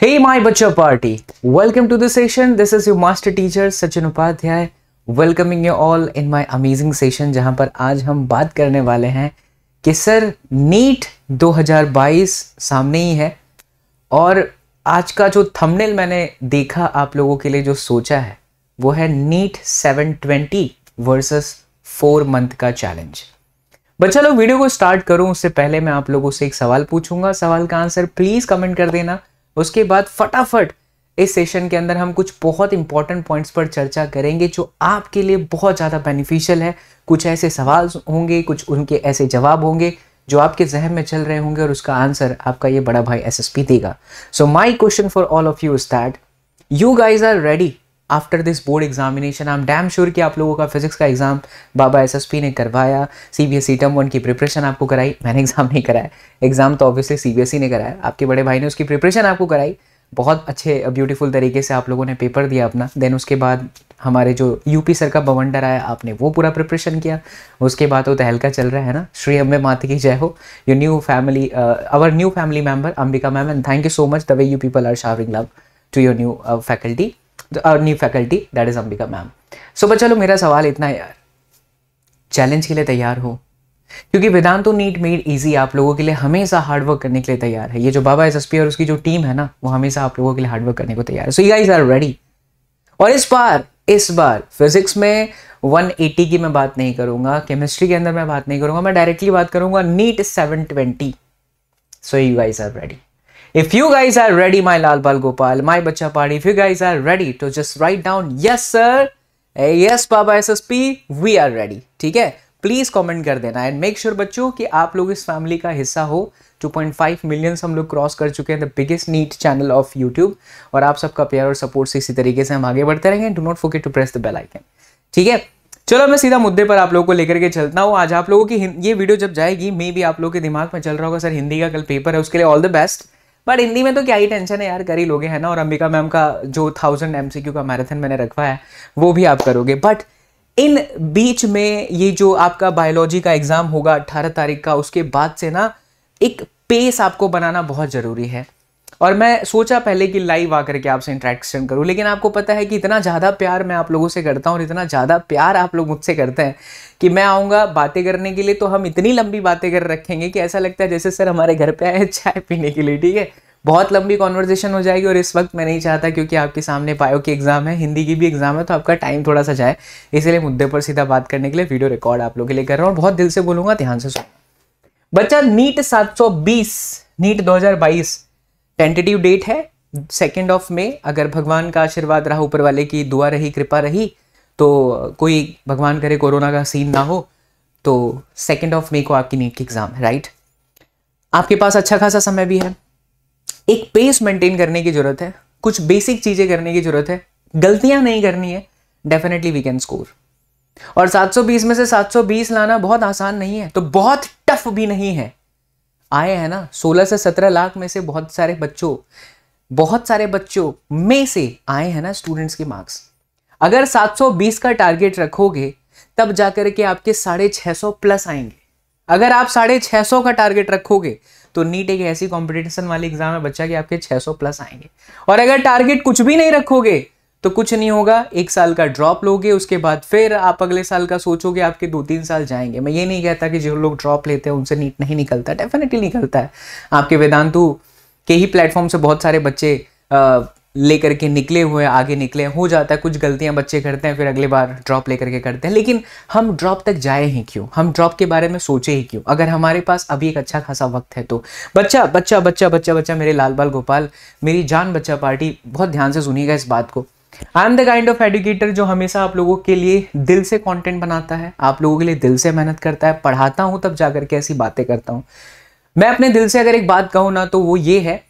Hey my बच्चा party, welcome to the session. This is your master teacher Sachin Upadhyay welcoming you all in my amazing session जहां पर आज हम बात करने वाले हैं कि सर नीट 2022 सामने ही है और आज का जो थंबनेल मैंने देखा आप लोगों के लिए जो सोचा है वो है नीट 720 वर्सेस 4 मंथ का चैलेंज। बच्चा लोग वीडियो को स्टार्ट करूं उससे पहले मैं आप लोगों से एक सवाल पूछूंगा, सवाल का आंसर प्लीज कमेंट कर देना। उसके बाद फटाफट इस सेशन के अंदर हम कुछ बहुत इंपॉर्टेंट पॉइंट्स पर चर्चा करेंगे जो आपके लिए बहुत ज़्यादा बेनिफिशियल है। कुछ ऐसे सवाल होंगे, कुछ उनके ऐसे जवाब होंगे जो आपके जहन में चल रहे होंगे और उसका आंसर आपका ये बड़ा भाई एसएसपी देगा। So my question for all of you is that you guys are ready after this board examination. I am damn sure कि आप लोगों का फिजिक्स का एग्जाम बाबा एसएसपी ने करवाया, सीबीएसई टर्म 1 की प्रिपरेशन आपको कराई। मैंने एग्जाम नहीं कराया, एग्जाम तो ऑब्वियसली सीबीएसई ने कराया, आपके बड़े भाई ने उसकी प्रिपरेशन आपको कराई। बहुत अच्छे ब्यूटीफुल तरीके से आप लोगों ने पेपर दिया अपना। देन उसके बाद हमारे जो यूपी सर का बवंडर आया, आपने वो पूरा प्रिपरेशन किया। उसके बाद वो तहलका चल रहा है ना, श्री अम्बे माता की जय हो। Your new family, our new family member Ambika ma'am, and thank you so much the way you people are showering love to your new faculty, new faculty that is Ambika ma'am. So बच्चा लोग मेरा सवाल इतना है यार, चैलेंज के लिए तैयार हो? क्योंकि वेदांतो नीट मेड इजी आप लोगों के लिए हमेशा हार्डवर्क करने के लिए तैयार है। ये जो बाबा एसएसपी और उसकी जो टीम है ना, वो हमेशा आप लोगों के लिए हार्डवर्क करने को तैयार है। So you guys are ready. और इस बार फिजिक्स में 180 की मैं बात नहीं करूंगा, केमिस्ट्री के अंदर मैं बात नहीं करूंगा, मैं डायरेक्टली बात करूंगा NEET 720। So you guys are ready. If you guys are ready, my Lal Bal Gopal, my Bacha Party, if you guys are ready to just write down yes sir, yes Baba SSP, we are ready. ठीक है, please comment कर देना and make sure बच्चों कि आप लोग इस family का हिस्सा हो। 2.5 मिलियन हम लोग क्रॉस कर चुके हैं, the biggest NEET channel of YouTube, और आप सबका प्यार और सपोर्ट से इसी तरीके से हम आगे बढ़ते रहेंगे। Do not forget to press the bell icon. ठीक है, चलो मैं सीधा मुद्दे पर आप लोगों को लेकर के चलता हूँ। आज आप लोगों की ये वीडियो जब जाएगी, मे भी आप लोगों के दिमाग में चल रहा होगा सर हिंदी का कल पेपर है, उसके लिए all the best. But Hindi में तो क्या ही टेंशन है यार, कर ही लोगे है ना। और अंबिका मैम का जो 1000 MCQ का मैराथन मैंने रखवा है वो भी आप करोगे। बट इन बीच में ये जो आपका बायोलॉजी का एग्जाम होगा 18 तारीख का, उसके बाद से ना एक पेस आपको बनाना बहुत जरूरी है। और मैं सोचा पहले कि लाइव आकर के आपसे इंटरेक्शन करूं, लेकिन आपको पता है कि इतना ज़्यादा प्यार मैं आप लोगों से करता हूं और इतना ज़्यादा प्यार आप लोग मुझसे करते हैं कि मैं आऊँगा बातें करने के लिए तो हम इतनी लंबी बातें कर रखेंगे कि ऐसा लगता है जैसे सर हमारे घर पे आए चाय पीने के लिए। ठीक है, बहुत लंबी कॉन्वर्जेशन हो जाएगी और इस वक्त मैं नहीं चाहता, क्योंकि आपके सामने बायो की एग्जाम है, हिंदी की भी एग्जाम है, तो आपका टाइम थोड़ा सा जाए। इसलिए मुद्दे पर सीधा बात करने के लिए वीडियो रिकॉर्ड आप लोगों के लिए कर रहा हूँ और बहुत दिल से बोलूंगा, ध्यान से सुनो। बच्चा नीट 720 नीट 2022 टेंटेटिव डेट है 2 मई। अगर भगवान का आशीर्वाद रहा, ऊपर वाले की दुआ रही, कृपा रही, तो कोई भगवान करे कोरोना का सीन ना हो, तो 2 मई को आपकी नीट की एग्जाम है। राइट, आपके पास अच्छा खासा समय भी है। एक पेस मेंटेन करने की जरूरत है, कुछ बेसिक चीजें करने की जरूरत है, गलतियां नहीं करनी है, डेफिनेटली वी कैन स्कोर। और 720 में से 720 लाना बहुत आसान नहीं है, तो बहुत टफ भी नहीं है। आए हैं ना 16 से 17 लाख में से बहुत सारे बच्चों में से आए हैं ना स्टूडेंट्स के मार्क्स। अगर 720 का टारगेट रखोगे तब जाकर के आपके 650 प्लस आएंगे। अगर आप 650 का टारगेट रखोगे तो नीट एक ऐसी कंपटीशन वाली एग्जाम है बच्चा कि आपके 600 प्लस आएंगे। और अगर टारगेट कुछ भी नहीं रखोगे तो कुछ नहीं होगा, 1 साल का ड्रॉप लोगे, उसके बाद फिर आप अगले साल का सोचोगे, आपके 2-3 साल जाएंगे। मैं ये नहीं कहता कि जो लोग ड्रॉप लेते हैं उनसे नीट नहीं निकलता, डेफिनेटली निकलता है। आपके वेदांतु के ही प्लेटफॉर्म से बहुत सारे बच्चे लेकर के निकले हुए, आगे निकले, हो जाता है कुछ गलतियां बच्चे करते हैं, फिर अगली बार ड्रॉप लेकर के करते हैं। लेकिन हम ड्रॉप तक जाए ही क्यों, हम ड्रॉप के बारे में सोचे ही क्यों, अगर हमारे पास अभी एक अच्छा खासा वक्त है तो। बच्चा बच्चा बच्चा बच्चा बच्चा मेरे लाल बाल गोपाल, मेरी जान बच्चा पार्टी, बहुत ध्यान से सुनिएगा इस बात को। I am the kind of educator जो हमेशा आप लोगों के लिए दिल से कंटेंट बनाता है, आप लोगों के लिए दिल से मेहनत करता है, पढ़ाता हूं तब जाकर के ऐसी बातें करता हूं। मैं अपने दिल से अगर एक बात कहूं ना तो वो ये है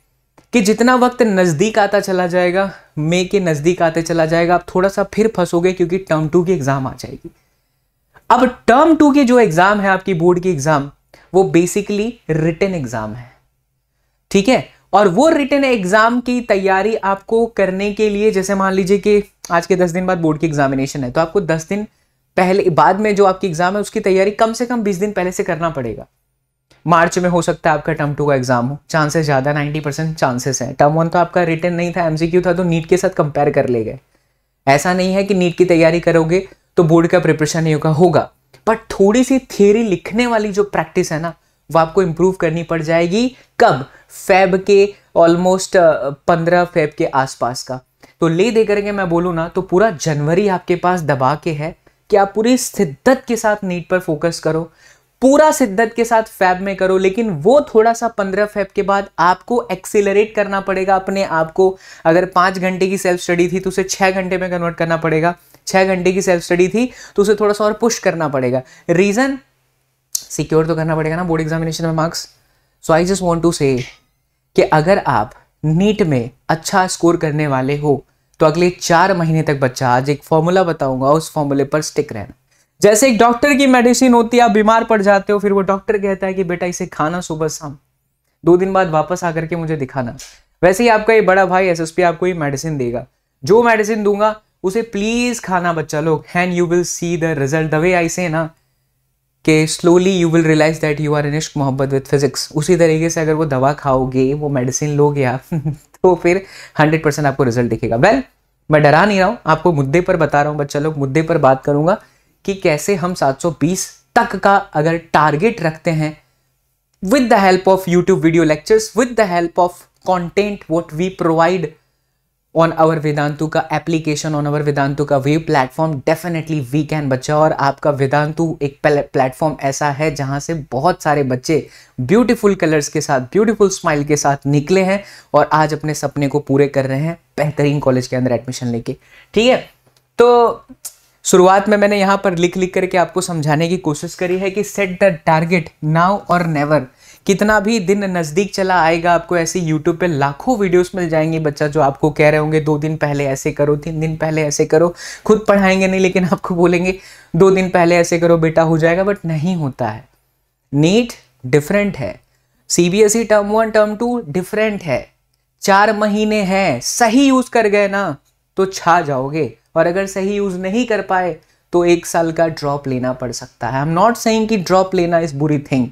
कि जितना वक्त नजदीक आता चला जाएगा, मई के नजदीक आते चला जाएगा, आप थोड़ा सा फिर फंसोगे, क्योंकि टर्म 2 की एग्जाम आ जाएगी। अब टर्म 2 की जो एग्जाम है आपकी बोर्ड की एग्जाम, वो बेसिकली रिटन एग्जाम है। ठीक है, और वो रिटन एग्जाम की तैयारी आपको करने के लिए, जैसे मान लीजिए कि आज के 10 दिन बाद बोर्ड की एग्जामिनेशन है, तो आपको 10 दिन पहले बाद में जो आपकी एग्जाम है उसकी तैयारी कम से कम 20 दिन पहले से करना पड़ेगा। मार्च में हो सकता है आपका टर्म 2 का एग्जाम हो, चांसेस ज़्यादा 90% चांसेस हैं। टर्म 1 तो आपका रिटन नहीं था, एमसीक्यू था, तो नीट के साथ कंपेयर कर ले गए। ऐसा नहीं है कि नीट की तैयारी करोगे तो बोर्ड का प्रिपरेशन नहीं होगा, बट थोड़ी सी थियरी लिखने वाली जो प्रैक्टिस है ना वो आपको इंप्रूव करनी पड़ जाएगी। कब? फेब के ऑलमोस्ट 15 फेब के आसपास का। तो ले दे करके मैं बोलूँ ना तो पूरा जनवरी आपके पास दबा के है कि आप पूरी शिद्दत के साथ नीट पर फोकस करो, पूरा शिद्दत के साथ फैब में करो, लेकिन वो थोड़ा सा 15 फेब के बाद आपको एक्सीलरेट करना पड़ेगा अपने आप को। अगर 5 घंटे की सेल्फ स्टडी थी तो उसे 6 घंटे में कन्वर्ट करना पड़ेगा, 6 घंटे की सेल्फ स्टडी थी तो उसे थोड़ा सा और पुश करना पड़ेगा। रीजन, सिक्योर तो करना पड़ेगा ना बोर्ड एग्जामिनेशन में marks. So I just want to say कि अगर आप नीट में अच्छा स्कोर करने वाले हो तो अगले 4 महीने तक बच्चा, आज एक फॉर्मूला बताऊंगा, उस फॉर्मूले पर स्टिक रहना। जैसे एक डॉक्टर की मेडिसिन होती है, आप बीमार पड़ जाते हो, फिर वो डॉक्टर कहता है कि बेटा इसे खाना सुबह शाम, 2 दिन बाद वापस आकर के मुझे दिखाना। वैसे ही आपका ये बड़ा भाई एसएसपी आपको ये मेडिसिन देगा, जो मेडिसिन दूंगा उसे प्लीज खाना बच्चा लोग, and you will see the result. The way I say ना कि slowly you will realise that you are in इश्क मोहब्बत विद फिजिक्स, उसी तरीके से अगर वो दवा खाओगे, वो मेडिसिन लोगे आप तो फिर 100% आपको रिजल्ट दिखेगा। वेल, मैं डरा नहीं रहा हूं, आपको मुद्दे पर बता रहा हूं बच्चा लोग, मुद्दे पर बात करूंगा कि कैसे हम 720 तक का अगर टारगेट रखते हैं with the help of YouTube video lectures, with the help of content what we provide on our Vedantu का application, on our Vedantu का web platform, definitely we can बच्चा। और आपका वेदांतु एक प्लेटफॉर्म ऐसा है जहां से बहुत सारे बच्चे ब्यूटीफुल कलर्स के साथ, ब्यूटीफुल स्माइल के साथ निकले हैं और आज अपने सपने को पूरे कर रहे हैं बेहतरीन कॉलेज के अंदर एडमिशन लेके। ठीक है, तो शुरुआत में मैंने यहाँ पर लिख करके आपको समझाने की कोशिश करी है कि सेट द टारगेट नाउ और नेवर। कितना भी दिन नज़दीक चला आएगा, आपको ऐसे यूट्यूब पे लाखों वीडियोस मिल जाएंगे बच्चा, जो आपको कह रहे होंगे 2 दिन पहले ऐसे करो, 3 दिन पहले ऐसे करो। खुद पढ़ाएंगे नहीं, लेकिन आपको बोलेंगे 2 दिन पहले ऐसे करो बेटा हो जाएगा, बट नहीं होता है। नीट डिफरेंट है, सीबीएसई टर्म 1 टर्म 2 डिफरेंट है। 4 महीने हैं, सही यूज कर गए ना तो छा जाओगे, और अगर सही यूज नहीं कर पाए तो 1 साल का ड्रॉप लेना पड़ सकता है। आई एम नॉट सेइंग कि ड्रॉप लेना इज बुरी थिंग,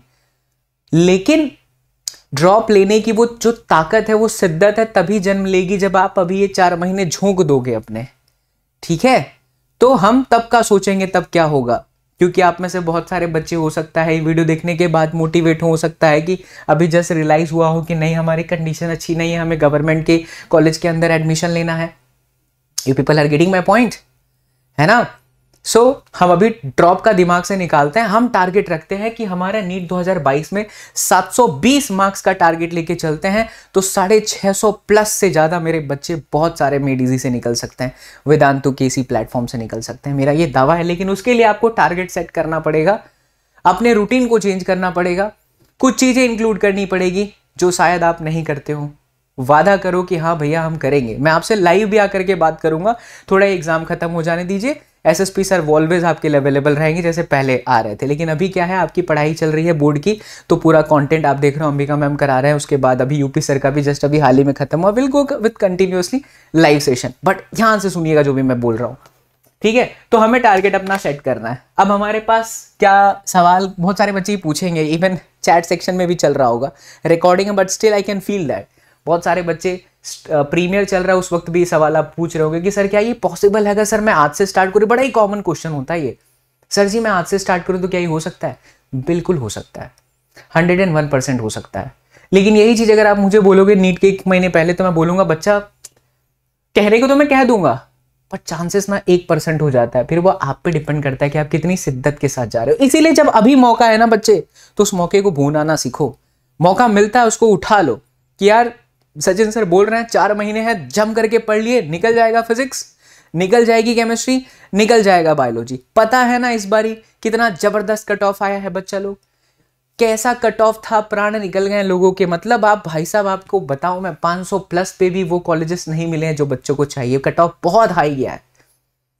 लेकिन ड्रॉप लेने की वो जो ताकत है, वो शिद्दत है, तभी जन्म लेगी जब आप अभी ये 4 महीने झोंक दोगे अपने। ठीक है, तो हम तब का सोचेंगे तब क्या होगा, क्योंकि आप में से बहुत सारे बच्चे हो सकता है वीडियो देखने के बाद मोटिवेट हो सकता है कि अभी जस्ट रियलाइज हुआ हो कि नहीं हमारी कंडीशन अच्छी नहीं है, हमें गवर्नमेंट के कॉलेज के अंदर एडमिशन लेना है। You people are getting my point, है ना। सो हम अभी ड्रॉप का दिमाग से निकालते हैं। हम टारगेट रखते हैं कि हमारा नीट 2022 में 720 मार्क्स का टारगेट लेके चलते हैं, तो 650 प्लस से ज्यादा मेरे बच्चे बहुत सारे मेड इजी से निकल सकते हैं, वेदांतु के इसी प्लेटफॉर्म से निकल सकते हैं, मेरा ये दावा है। लेकिन उसके लिए आपको टारगेट सेट करना पड़ेगा, अपने रूटीन को चेंज करना पड़ेगा, कुछ चीजें इंक्लूड करनी पड़ेगी जो शायद आप नहीं करते हो। वादा करो कि हाँ भैया हम करेंगे। मैं आपसे लाइव भी आकर के बात करूंगा, थोड़ा एग्जाम खत्म हो जाने दीजिए। एसएसपी सर ऑलवेज आपके लिए अवेलेबल रहेंगे जैसे पहले आ रहे थे, लेकिन अभी क्या है, आपकी पढ़ाई चल रही है बोर्ड की, तो पूरा कंटेंट आप देख रहे हो अंबिका मैम करा रहे हैं। उसके बाद अभी यूपी सर का भी जस्ट अभी हाल ही में खत्म हुआ, will go with continuously live session, but ध्यान से सुनिएगा जो भी मैं बोल रहा हूँ। ठीक है, तो हमें टारगेट अपना सेट करना है। अब हमारे पास क्या सवाल बहुत सारे बच्चे पूछेंगे, इवन चैट सेक्शन में भी चल रहा होगा, रिकॉर्डिंग है but still I can feel that बहुत सारे बच्चे प्रीमियर चल रहा है उस वक्त भी सवाल आप पूछ रहे होंगे कि सर क्या ये पॉसिबल है, अगर सर मैं आज से स्टार्ट करूँ। बड़ा ही कॉमन क्वेश्चन होता है ये, सर जी मैं आज से स्टार्ट करूँ तो क्या ये हो सकता है? बिल्कुल हो सकता है, 101% हो सकता है। लेकिन यही चीज अगर आप मुझे बोलोगे नीट के 1 महीने पहले, तो मैं बोलूंगा बच्चा कहने को तो मैं कह दूंगा, पर चांसेस ना 1% हो जाता है। फिर वो आप पे डिपेंड करता है कि आप कितनी शिद्दत के साथ जा रहे हो। इसीलिए जब अभी मौका है ना बच्चे, तो उस मौके को भूलना ना सीखो। मौका मिलता है उसको उठा लो कि यार सचिन सर बोल रहे हैं 4 महीने हैं, जम करके पढ़ लिए, निकल जाएगा फिजिक्स, निकल जाएगी केमिस्ट्री, निकल जाएगा बायोलॉजी। पता है ना इस बारी कितना जबरदस्त कट ऑफ आया है बच्चा लोग, कैसा कट ऑफ था, प्राण निकल गए लोगों के। मतलब आप भाई साहब आपको बताऊं मैं, 500 प्लस पे भी वो कॉलेजेस नहीं मिले हैं जो बच्चों को चाहिए। कट ऑफ बहुत हाई गया है,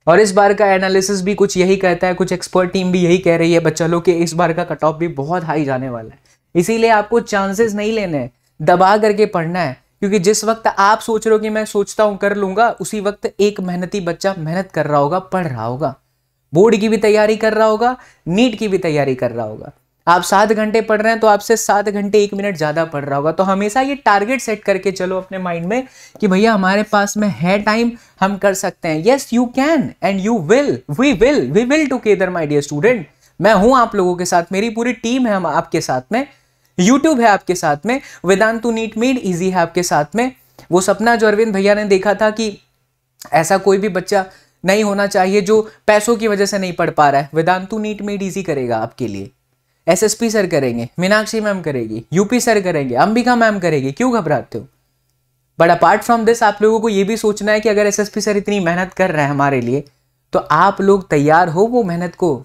और इस बार का एनालिसिस भी कुछ यही कहता है, कुछ एक्सपर्ट टीम भी यही कह रही है बच्चा लोग कि इस बार का कट ऑफ भी बहुत हाई जाने वाला है। इसीलिए आपको चांसेस नहीं लेने, दबा करके पढ़ना है, क्योंकि जिस वक्त आप सोच रहे हो कि मैं सोचता हूं कर लूंगा, उसी वक्त एक मेहनती बच्चा मेहनत कर रहा होगा, पढ़ रहा होगा, बोर्ड की भी तैयारी कर रहा होगा, नीट की भी तैयारी कर रहा होगा। आप 7 घंटे पढ़ रहे हैं तो आपसे 7 घंटे 1 मिनट ज्यादा पढ़ रहा होगा। तो हमेशा ये टारगेट सेट करके चलो अपने माइंड में कि भैया हमारे पास में है टाइम, हम कर सकते हैं। Yes you can and you will, we will together my dear student. मैं हूं आप लोगों के साथ, मेरी पूरी टीम है हम आपके साथ में, यूट्यूब है आपके साथ में, वेदांतु नीट मेड इजी है आपके साथ में। वो सपना जो अरविंद भैया ने देखा था कि ऐसा कोई भी बच्चा नहीं होना चाहिए जो पैसों की वजह से नहीं पढ़ पा रहा है, वेदांतु नीट मेड इजी करेगा आपके लिए। एसएसपी सर करेंगे, मीनाक्षी मैम करेगी, यूपी सर करेंगे, अंबिका मैम करेगी, क्यों घबराते हो? बट अपार्ट फ्रॉम दिस आप लोगों को यह भी सोचना है कि अगर एसएसपी सर इतनी मेहनत कर रहे हैं हमारे लिए, तो आप लोग तैयार हो वो मेहनत को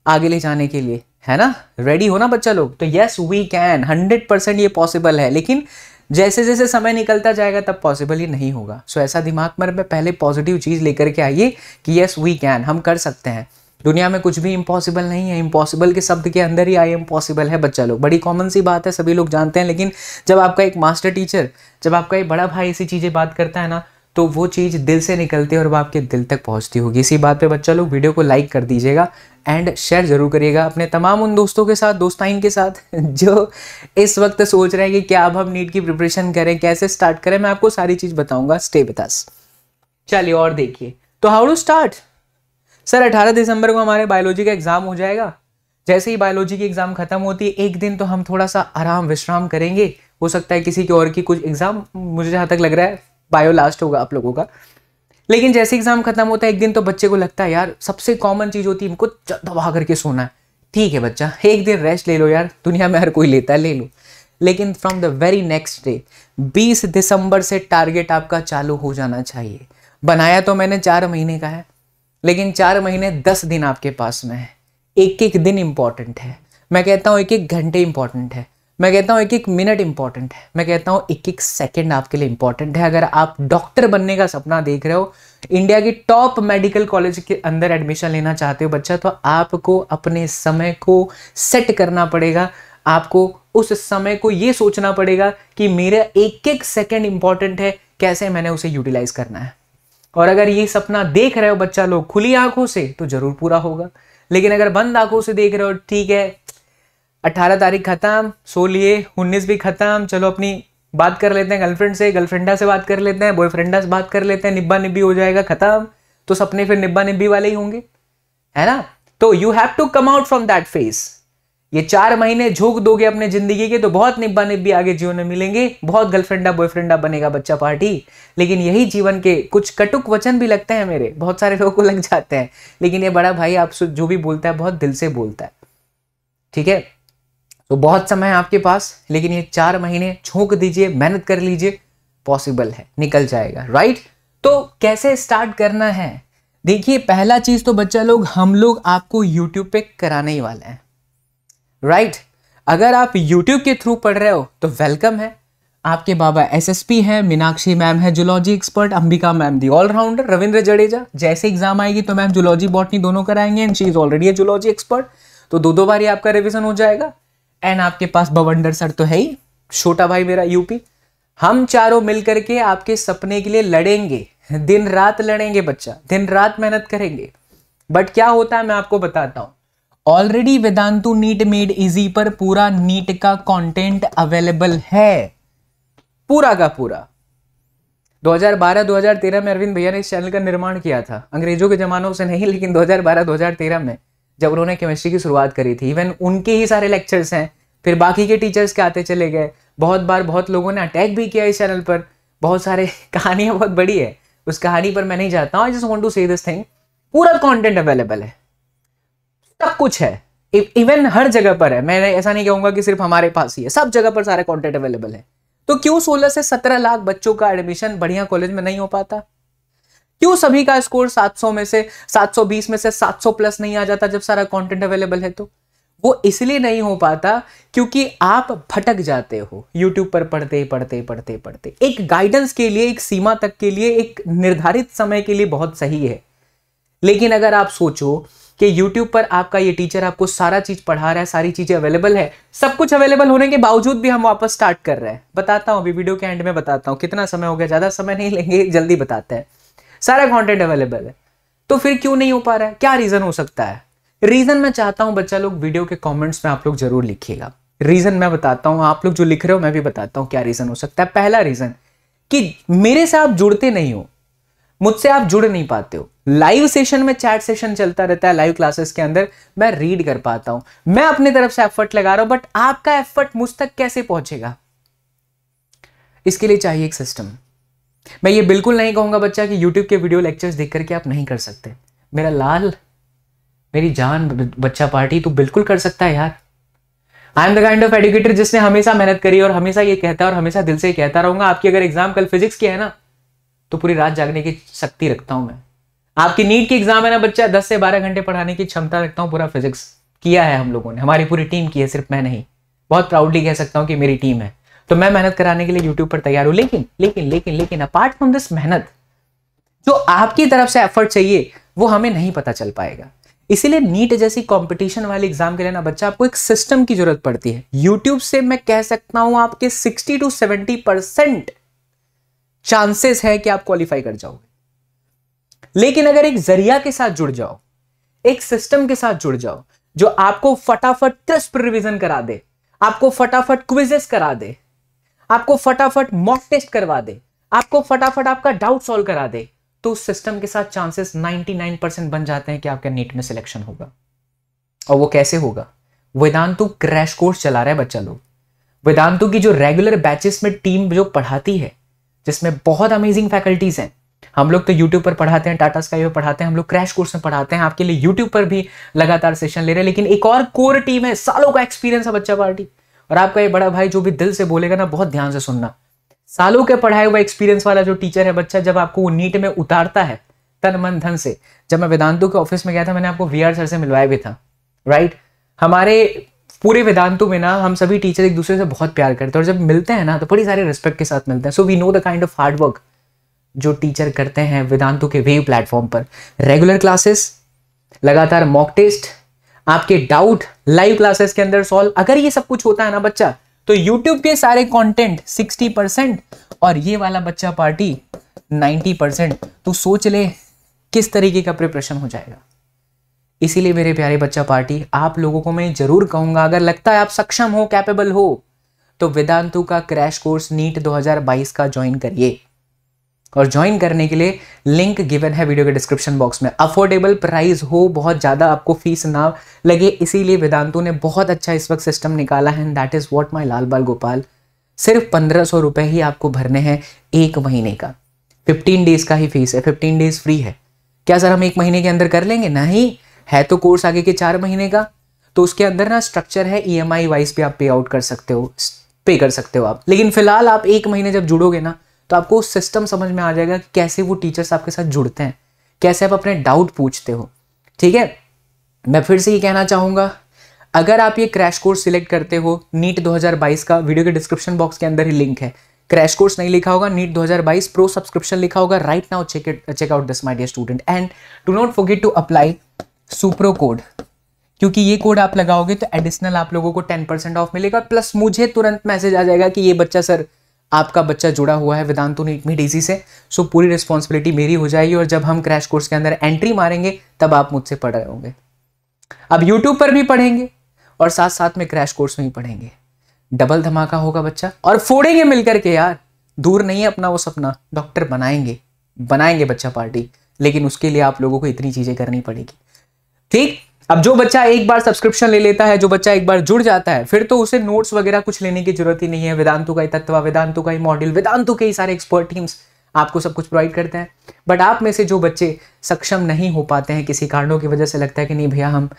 आगे ले जाने के लिए, है ना? रेडी हो ना बच्चा लोग? तो यस वी कैन, 100% ये पॉसिबल है, लेकिन जैसे जैसे समय निकलता जाएगा तब पॉसिबल ही नहीं होगा। सो ऐसा दिमाग में पहले पॉजिटिव चीज लेकर के आइए कि यस वी कैन, हम कर सकते हैं। दुनिया में कुछ भी इम्पॉसिबल नहीं है, इम्पॉसिबल के शब्द के अंदर ही आई एम पॉसिबल है बच्चा लोग। बड़ी कॉमन सी बात है, सभी लोग जानते हैं, लेकिन जब आपका एक मास्टर टीचर, जब आपका एक बड़ा भाई ऐसी चीज़ें बात करता है ना, तो वो चीज़ दिल से निकलती है और वो आपके दिल तक पहुंचती होगी। इसी बात पे बच्चा लोग वीडियो को लाइक कर दीजिएगा एंड शेयर जरूर करिएगा अपने तमाम उन दोस्तों के साथ, दोस्ताइन के साथ जो इस वक्त सोच रहे हैं कि क्या अब हम नीट की प्रिपरेशन करें, कैसे स्टार्ट करें। मैं आपको सारी चीज़ बताऊंगा, स्टे विद अस। चलिए और देखिए, तो हाउ टू स्टार्ट। सर 18 दिसंबर को हमारे बायोलॉजी का एग्जाम हो जाएगा। जैसे ही बायोलॉजी की एग्जाम खत्म होती है, एक दिन तो हम थोड़ा सा आराम विश्राम करेंगे। हो सकता है किसी की और की कुछ एग्जाम, मुझे जहाँ तक लग रहा है बायो लास्ट होगा आप लोगों का। लेकिन जैसे एग्जाम खत्म होता है, एक दिन तो बच्चे को लगता है यार सबसे कॉमन चीज होती है इनको दबा करके सोना है। ठीक है बच्चा, एक दिन रेस्ट ले लो यार, दुनिया में हर कोई लेता है, ले लो। लेकिन from the very next day 20 दिसंबर से टारगेट आपका चालू हो जाना चाहिए। बनाया तो मैंने 4 महीने का है, लेकिन 4 महीने 10 दिन आपके पास में है। एक एक दिन इंपॉर्टेंट है, मैं कहता हूँ एक एक घंटे इंपॉर्टेंट है, मैं कहता हूँ एक एक मिनट इंपॉर्टेंट है, मैं कहता हूँ एक एक सेकंड आपके लिए इंपॉर्टेंट है। अगर आप डॉक्टर बनने का सपना देख रहे हो, इंडिया की टॉप मेडिकल कॉलेज के अंदर एडमिशन लेना चाहते हो बच्चा, तो आपको अपने समय को सेट करना पड़ेगा। आपको उस समय को ये सोचना पड़ेगा कि मेरा एक एक सेकंड इंपॉर्टेंट है, कैसे मैंने उसे यूटिलाइज करना है। और अगर ये सपना देख रहे हो बच्चा लोग खुली आंखों से, तो जरूर पूरा होगा। लेकिन अगर बंद आंखों से देख रहे हो, ठीक है 18 तारीख खत्म, सो लिए, 19 भी खत्म, चलो अपनी बात कर लेते हैं गर्लफ्रेंड से, गर्लफ्रेंडा से बात कर लेते हैं, बॉयफ्रेंडा से बात कर लेते हैं, निब्बा निब्बी हो जाएगा, खत्म। तो सपने फिर निब्बा निब्बी वाले ही होंगे, है ना? तो you have to come out from that phase. ये 4 महीने झोंक दोगे अपने जिंदगी के, तो बहुत निब्बा निब्बी आगे जीवन में मिलेंगे, बहुत गर्लफ्रेंडा बॉयफ्रेंडा बनेगा बच्चा पार्टी। लेकिन यही जीवन के कुछ कटुक वचन भी लगते हैं मेरे, बहुत सारे लोगों को लग जाते हैं, लेकिन ये बड़ा भाई आपसे जो भी बोलता है बहुत दिल से बोलता है, ठीक है? तो बहुत समय है आपके पास, लेकिन ये 4 महीने झोंक दीजिए, मेहनत कर लीजिए, पॉसिबल है, निकल जाएगा, राइट? तो कैसे स्टार्ट करना है? देखिए पहला चीज तो बच्चा लोग, हम लोग आपको यूट्यूब पे कराने ही वाले हैं, राइट? अगर आप YouTube के थ्रू पढ़ रहे हो तो वेलकम है। आपके बाबा एसएसपी हैं, मीनाक्षी मैम है जूलॉजी एक्सपर्ट, अंबिका मैम दी ऑलराउंडर, रविंद्र जडेजा। जैसे एग्जाम आएगी तो मैम जूलॉजी बॉटनी दोनों कराएंगे, and she is already A zoology expert. तो 2 बार ही आपका रिवीजन हो जाएगा। एंड आपके पास बवंडर सर तो है ही, छोटा भाई मेरा यूपी। हम चारों मिलकर के आपके सपने के लिए लड़ेंगे, दिन रात लड़ेंगे बच्चा, दिन रात मेहनत करेंगे। बट क्या होता है मैं आपको बताता हूं। Already Vedantu NEET made easy पर पूरा नीट का कंटेंट अवेलेबल है, पूरा का पूरा। 2012-2013 में अरविंद भैया ने इस चैनल का निर्माण किया था, अंग्रेजों के जमानों से नहीं, लेकिन 2012-2013 में जब उन्होंने केमिस्ट्री की शुरुआत करी थी। इवन उनके ही सारे लेक्चर्स हैं, फिर बाकी के टीचर्स के आते चले गए। बहुत बार बहुत लोगों ने अटैक भी किया इस चैनल पर, बहुत सारे कहानियां बहुत बड़ी है, उस कहानी पर मैं नहीं जाता हूँ। आई जस्ट वांट टू से दिस थिंग, पूरा कंटेंट अवेलेबल है, सब कुछ है, इवन हर जगह पर है। मैं ऐसा नहीं कहूंगा कि सिर्फ हमारे पास ही है, सब जगह पर सारा कंटेंट अवेलेबल है। तो क्यों 16 से 17 लाख बच्चों का एडमिशन बढ़िया कॉलेज में नहीं हो पाता? क्यों सभी का स्कोर 700 में से 720 में से 700 प्लस नहीं आ जाता जब सारा कंटेंट अवेलेबल है? तो वो इसलिए नहीं हो पाता क्योंकि आप भटक जाते हो यूट्यूब पर पढ़ते पढ़ते पढ़ते पढ़ते। एक गाइडेंस के लिए, एक सीमा तक के लिए, एक निर्धारित समय के लिए बहुत सही है। लेकिन अगर आप सोचो कि YouTube पर आपका ये टीचर आपको सारा चीज पढ़ा रहा है, सारी चीजें अवेलेबल है, सब कुछ अवेलेबल होने के बावजूद भी हम वापस स्टार्ट कर रहे हैं। बताता हूं, अभी वीडियो के एंड में बताता हूं कितना समय हो गया, ज्यादा समय नहीं लेंगे, जल्दी बताते हैं। सारा कंटेंट अवेलेबल है, तो फिर क्यों नहीं हो पा रहा है? क्या रीजन हो सकता है? रीजन मैं चाहता हूं बच्चा लोग वीडियो के कमेंट्स में आप लोग जरूर लिखिएगा। रीजन मैं बताता हूं, आप लोग जो लिख रहे हो मैं भी बताता हूं क्या रीजन हो सकता है। पहला रीजन कि मेरे से आप जुड़ते नहीं हो, मुझसे आप जुड़ नहीं पाते हो। लाइव सेशन में चैट सेशन चलता रहता है, लाइव क्लासेस के अंदर मैं रीड कर पाता हूं, मैं अपनी तरफ से एफर्ट लगा रहा हूं, बट आपका एफर्ट मुझ तक कैसे पहुंचेगा? इसके लिए चाहिए एक सिस्टम। मैं ये बिल्कुल नहीं कहूंगा बच्चा कि YouTube के वीडियो लेक्चर्स देख करके आप नहीं कर सकते। मेरा लाल, मेरी जान बच्चा पार्टी, तू बिल्कुल कर सकता है यार। I am the kind of educator जिसने हमेशा मेहनत करी और हमेशा ये कहता है और हमेशा दिल से कहता रहूंगा, आपकी अगर एग्जाम कल फिजिक्स की है ना तो पूरी रात जागने की शक्ति रखता हूं मैं। आपकी नीट की एग्जाम है ना बच्चा, 10 से 12 घंटे पढ़ाने की क्षमता रखता हूं। पूरा फिजिक्स किया है हम लोगों ने, हमारी पूरी टीम की है, सिर्फ मैं नहीं। बहुत प्राउडली कह सकता हूं कि मेरी टीम है। तो मैं मेहनत कराने के लिए यूट्यूब पर तैयार हूं। लेकिन लेकिन लेकिन लेकिन अपार्ट फ्रॉम दिस मेहनत, जो आपकी तरफ से एफर्ट चाहिए वो हमें नहीं पता चल पाएगा। इसीलिए नीट जैसी कंपटीशन वाले एग्जाम के लिए ना बच्चा आपको एक सिस्टम की जरूरत पड़ती है। यूट्यूब से मैं कह सकता हूं आपके 60 to 70% चांसेस है कि आप क्वालिफाई कर जाओगे। लेकिन अगर एक जरिया के साथ जुड़ जाओ, एक सिस्टम के साथ जुड़ जाओ जो आपको फटाफट क्रिस्प रिवीजन करा दे, आपको फटाफट क्विजेस करा दे, आपको फटाफट मॉक टेस्ट करवा दे, आपको फटाफट आपका डाउट सॉल्व करा दे, तो उस सिस्टम के साथ चांसेस 99% बन जाते हैं कि आपका नीट में सिलेक्शन होगा। और वो कैसे होगा? वेदांतु क्रैश कोर्स चला रहा है बच्चा लोग। वेदांतु की जो रेगुलर बैचेस में टीम जो पढ़ाती है, जिसमें बहुत अमेजिंग फैकल्टीज हैं। हम लोग तो यूट्यूब पर पढ़ाते हैं, टाटा स्काई पर पढ़ाते हैं, हम लोग क्रैश कोर्स में पढ़ाते हैं, आपके लिए यूट्यूब पर भी लगातार सेशन ले रहे हैं। लेकिन एक और कोर टीम है, सालों का एक्सपीरियंस है बच्चा पार्टी। और आपका ये बड़ा भाई जो भी दिल से बोलेगा ना, बहुत ध्यान से सुनना। सालों के पढ़ाए हुआ एक्सपीरियंस वाला जो टीचर है बच्चा, जब आपको वो नीट में उतारता है तन मन धन से। जब मैं वेदांतु के ऑफिस में गया था, मैंने आपको वीआर सर से मिलवाया भी था, राइट। हमारे पूरे वेदांतु में ना हम सभी टीचर एक दूसरे से बहुत प्यार करते हैं और जब मिलते हैं ना तो बड़ी सारे रिस्पेक्ट के साथ मिलते हैं। So we know the kind of hard work जो टीचर करते हैं वेदांतु के वेव प्लेटफॉर्म पर। रेगुलर क्लासेस, लगातार मॉक टेस्ट, आपके डाउट लाइव क्लासेस के अंदर सॉल्व। अगर ये सब कुछ होता है ना बच्चा, तो यूट्यूब के सारे कंटेंट 60% और ये वाला बच्चा पार्टी 90%। तो सोच ले किस तरीके का प्रिपरेशन हो जाएगा। इसीलिए मेरे प्यारे बच्चा पार्टी, आप लोगों को मैं जरूर कहूंगा, अगर लगता है आप सक्षम हो, कैपेबल हो, तो वेदांतु का क्रैश कोर्स नीट 2022 का ज्वाइन करिए। और ज्वाइन करने के लिए लिंक गिवन है वीडियो के डिस्क्रिप्शन बॉक्स में। अफोर्डेबल प्राइस हो, बहुत ज़्यादा आपको फीस ना लगे, इसीलिए वेदांतु ने बहुत अच्छा इस वक्त सिस्टम निकाला है। And that is what my Lal Bal Gopal. सिर्फ 1500 रुपये ही आपको भरने हैं एक महीने का। 15 डेज का ही फीस है, 15 डेज फ्री है। क्या सर हम एक महीने के अंदर कर लेंगे? नहीं है, तो कोर्स आगे के 4 महीने का। तो उसके अंदर ना स्ट्रक्चर है, EMI वाइज भी आप पे आउट कर सकते हो, पे कर सकते हो आप। लेकिन फिलहाल आप एक महीने जब जुड़ोगे ना, तो आपको सिस्टम समझ में आ जाएगा कि कैसे वो टीचर्स आपके साथ जुड़ते हैं, कैसे आप अपने डाउट पूछते हो। ठीक है, मैं फिर से ये कहना चाहूँगा, अगर आप ये क्रैश कोर्स सिलेक्ट करते हो नीट 2022 का, वीडियो के डिस्क्रिप्शन बॉक्स के अंदर ही लिंक है। क्रैश कोर्स नहीं लिखा होगा, नीट 2022 प्रो सब्सक्रिप्शन लिखा होगा। Right now check out this my dear student and do not forget to apply सुप्रो कोड, क्योंकि ये कोड आप लगाओगे तो एडिशनल आप लोगों को 10% ऑफ मिलेगा। प्लस मुझे तुरंत मैसेज आ जाएगा कि ये बच्चा सर, आपका बच्चा जुड़ा हुआ है वेदांतु नीट में डीसी से। सो पूरी रिस्पॉन्सिबिलिटी मेरी हो जाएगी और जब हम क्रैश कोर्स के अंदर एंट्री मारेंगे तब आप मुझसे पढ़ रहे होंगे। अब यूट्यूब पर भी पढ़ेंगे और साथ साथ में क्रैश कोर्स में भी पढ़ेंगे। डबल धमाका होगा बच्चा, और फोड़ेंगे मिलकर के यार। दूर नहीं है अपना वो सपना, डॉक्टर बनाएंगे बच्चा पार्टी। लेकिन उसके लिए आप लोगों को इतनी चीजें करनी पड़ेगी। ठीक, अब जो बच्चा एक बार सब्सक्रिप्शन ले लेता है, जो बच्चा एक बार जुड़ जाता है, फिर तो उसे नोट्स वगैरह कुछ लेने की जरूरत ही नहीं है। वेदांतु का ही तत्व, वेदांतु का ही मॉड्यूल, वेदांतु के ही सारे एक्सपर्ट टीम्स आपको सब कुछ प्रोवाइड करते हैं। बट आप में से जो बच्चे सक्षम नहीं हो पाते हैं किसी कारणों की वजह से, लगता है कि नहीं भैया हम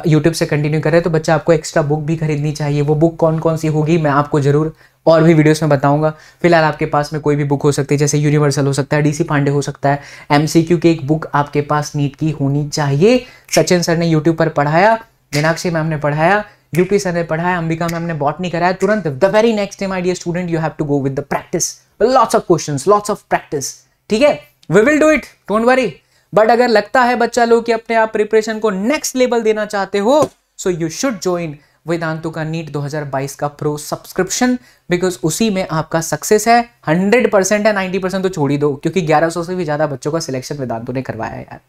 यूट्यूब से कंटिन्यू कर रहे हैं, तो बच्चा आपको एक्स्ट्रा बुक भी खरीदनी चाहिए। वो बुक कौन कौन सी होगी मैं आपको जरूर और भी वीडियोस में बताऊंगा। फिलहाल आपके पास में कोई भी बुक हो सकती है, जैसे यूनिवर्सल हो सकता है, डीसी पांडे हो सकता है। MCQ की एक बुक आपके पास नीट की होनी चाहिए। सचिन सर ने यूट्यूब पर पढ़ाया, मीनाक्षी मैम ने पढ़ाया, यूपी सर ने पढ़ाया, अंबिका मैम ने बॉटनी कराया। तुरंत the very next day my dear student you have to go with the practice, lots of questions, lots of practice. ठीक है, we will do it, don't worry. But अगर लगता है बच्चा लोग कि अपने आप प्रिपरेशन को नेक्स्ट लेवल देना चाहते हो, so you should join Vedantu का नीट 2022 का प्रो सब्सक्रिप्शन, बिकॉज उसी में आपका सक्सेस है। 100% है, 90% तो छोड़ ही दो, क्योंकि 1100 से भी ज्यादा बच्चों का सिलेक्शन वेदांतु ने करवाया है यार।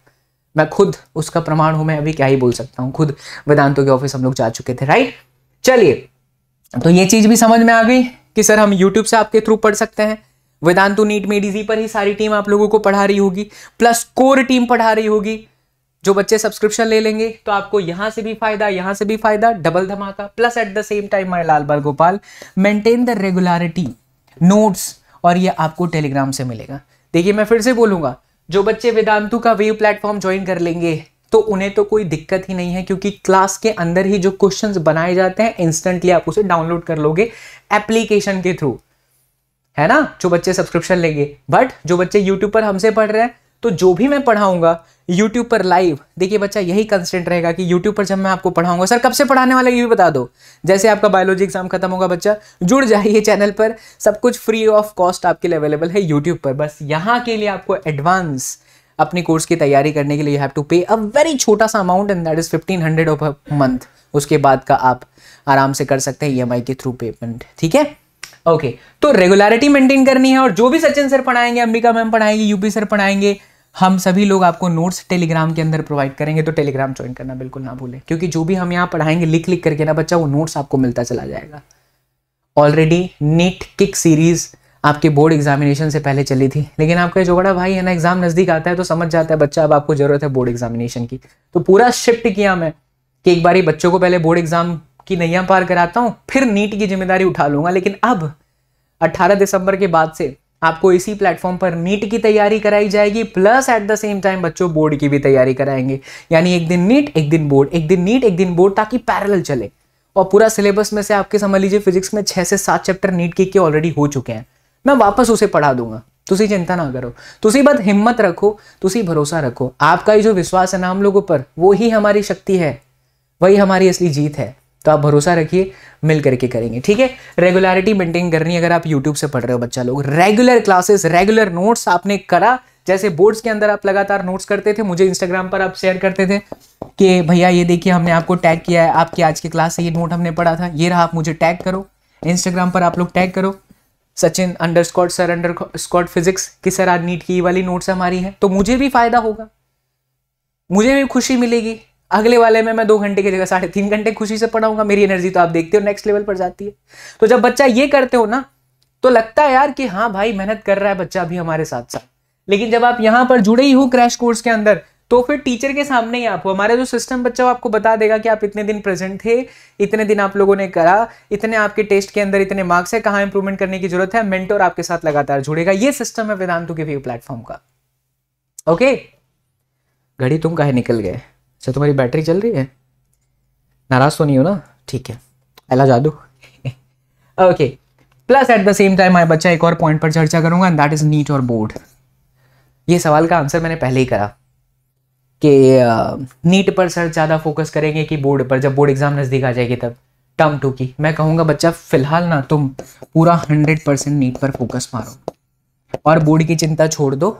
मैं खुद उसका प्रमाण हूं, मैं अभी क्या ही बोल सकता हूं, खुद वेदांतों के ऑफिस हम लोग जा चुके थे, राइट। चलिए, तो ये चीज भी समझ में आ गई कि सर हम यूट्यूब से आपके थ्रू पढ़ सकते हैं। वेदांतु नीट में डीजी पर ही सारी टीम आप लोगों को पढ़ा रही होगी, प्लस कोर टीम पढ़ा रही होगी। जो बच्चे सब्सक्रिप्शन ले लेंगे तो आपको यहां से भी फायदा, यहां से भी फायदा, डबल धमाका। Plus at the same time my Lal Bal Gopal maintain the regularity, notes, और ये आपको टेलीग्राम से मिलेगा। देखिए मैं फिर से बोलूंगा, जो बच्चे वेदांतु का वेव प्लेटफॉर्म ज्वाइन कर लेंगे तो उन्हें तो कोई दिक्कत ही नहीं है, क्योंकि क्लास के अंदर ही जो क्वेश्चंस बनाए जाते हैं इंस्टेंटली आप उसे डाउनलोड कर लोगे एप्लीकेशन के थ्रू, है ना, जो बच्चे सब्सक्रिप्शन लेंगे। बट जो बच्चे यूट्यूब पर हमसे पढ़ रहे हैं, तो जो भी मैं पढ़ाऊंगा यूट्यूब पर लाइव, देखिए बच्चा यही कंस्टेंट रहेगा कि यूट्यूब पर जब मैं आपको पढ़ाऊंगा, सर कब से पढ़ाने वाला ये भी बता दो। जैसे आपका बायोलॉजी एग्जाम खत्म होगा बच्चा, जुड़ जाइए चैनल पर, सब कुछ फ्री ऑफ कॉस्ट आपके लिए अवेलेबल है यूट्यूब पर। बस यहाँ के लिए आपको एडवांस अपनी कोर्स की तैयारी करने के लिए यू हैव टू पे अ वेरी छोटा सा amount, and that is 1500 of a month. उसके बाद का आप आराम से कर सकते हैं ईएमआई के थ्रू पेमेंट, ठीक है। ओके, तो रेगुलरिटी मेंटेन करनी है, और जो भी सचिन सर पढ़ाएंगे, अंबिका मैम पढ़ाएंगे, यूपी सर पढ़ाएंगे, हम सभी लोग आपको नोट्स टेलीग्राम के अंदर प्रोवाइड करेंगे। तो टेलीग्राम ज्वाइन करना बिल्कुल ना भूलें, क्योंकि जो भी हम यहाँ पढ़ाएंगे लिख लिख करके ना बच्चा, वो नोट्स आपको मिलता चला जाएगा। ऑलरेडी नीट किक सीरीज आपके बोर्ड एग्जामिनेशन से पहले चली थी, लेकिन आपका जो बड़ा भाई है ना, एग्जाम नजदीक आता है तो समझ जाता है बच्चा अब आपको जरूरत है बोर्ड एग्जामिनेशन की। तो पूरा शिफ्ट किया मैं कि एक बारी बच्चों को पहले बोर्ड एग्जाम की नैया पार कराता हूँ, फिर नीट की जिम्मेदारी उठा लूंगा। लेकिन अब 18 दिसंबर के बाद से आपको इसी प्लेटफॉर्म पर नीट की तैयारी कराई जाएगी, plus at the same time बच्चों बोर्ड की भी तैयारी कराएंगे। यानी एक दिन नीट एक दिन बोर्ड, एक दिन नीट एक दिन बोर्ड, ताकि पैरेलल चले। और पूरा सिलेबस में से आपके समझ लीजिए फिजिक्स में 6 से 7 चैप्टर नीट के ऑलरेडी हो चुके हैं, मैं वापस उसे पढ़ा दूंगा। तुसी चिंता ना करो, तुसी बस हिम्मत रखो, तुसी भरोसा रखो। आपका ही जो विश्वास है ना हम लोगों पर, वो ही हमारी शक्ति है, वही हमारी असली जीत है। तो आप भरोसा रखिए, मिल करके करेंगे, ठीक है। रेगुलरिटी मेंटेन करनी है। अगर आप यूट्यूब से पढ़ रहे हो बच्चा लोग, रेगुलर क्लासेस, रेगुलर नोट्स आपने करा, जैसे बोर्ड्स के अंदर आप लगातार नोट्स करते थे, मुझे इंस्टाग्राम पर आप शेयर करते थे कि भैया ये देखिए हमने आपको टैग किया है, आपकी आज की क्लास से ये नोट हमने पढ़ा था, ये रहा, आप मुझे टैग करो इंस्टाग्राम पर, आप लोग टैग करो Sachin_sir_ फिजिक्स कि सर आज नीट की वाली नोट्स हमारी है, तो मुझे भी फायदा होगा, मुझे भी खुशी मिलेगी। अगले वाले में मैं 2 घंटे की जगह 3.5 घंटे खुशी से पढ़ाऊंगा। मेरी एनर्जी तो आप देखते हो नेक्स्ट लेवल पर जाती है। तो जब बच्चा ये करते हो ना, तो लगता है यार कि हाँ भाई मेहनत कर रहा है बच्चा भी हमारे साथ साथ। लेकिन जब आप यहाँ पर जुड़े ही हो क्रैश कोर्स के अंदर, तो फिर टीचर के सामने ही आप हो। हमारा जो सिस्टम बच्चा आपको बता देगा कि आप इतने दिन प्रेजेंट थे, इतने दिन आप लोगों ने करा, इतने आपके टेस्ट के अंदर इतने मार्क्स है, कहाँ इंप्रूवमेंट करने की जरूरत है। मेंटर आपके साथ लगातार जुड़ेगा। ये सिस्टम है वेदांतु के व्यू प्लेटफॉर्म का। ओके, घड़ी तुम काहे निकल गए? अच्छा तुम्हारी बैटरी चल रही है, नाराज तो नहीं हो ना? ठीक है, अला जादू। Okay, plus at the same time मैं बच्चा एक और पॉइंट पर चर्चा करूंगा, एंड दैट इज नीट और बोर्ड। ये सवाल का आंसर मैंने पहले ही करा कि नीट पर सर ज़्यादा फोकस करेंगे कि बोर्ड पर, जब बोर्ड एग्जाम नज़दीक आ जाएगी तब। टर्म 2 की मैं कहूँगा बच्चा फिलहाल ना तुम पूरा 100% नीट पर फोकस मारो, और बोर्ड की चिंता छोड़ दो,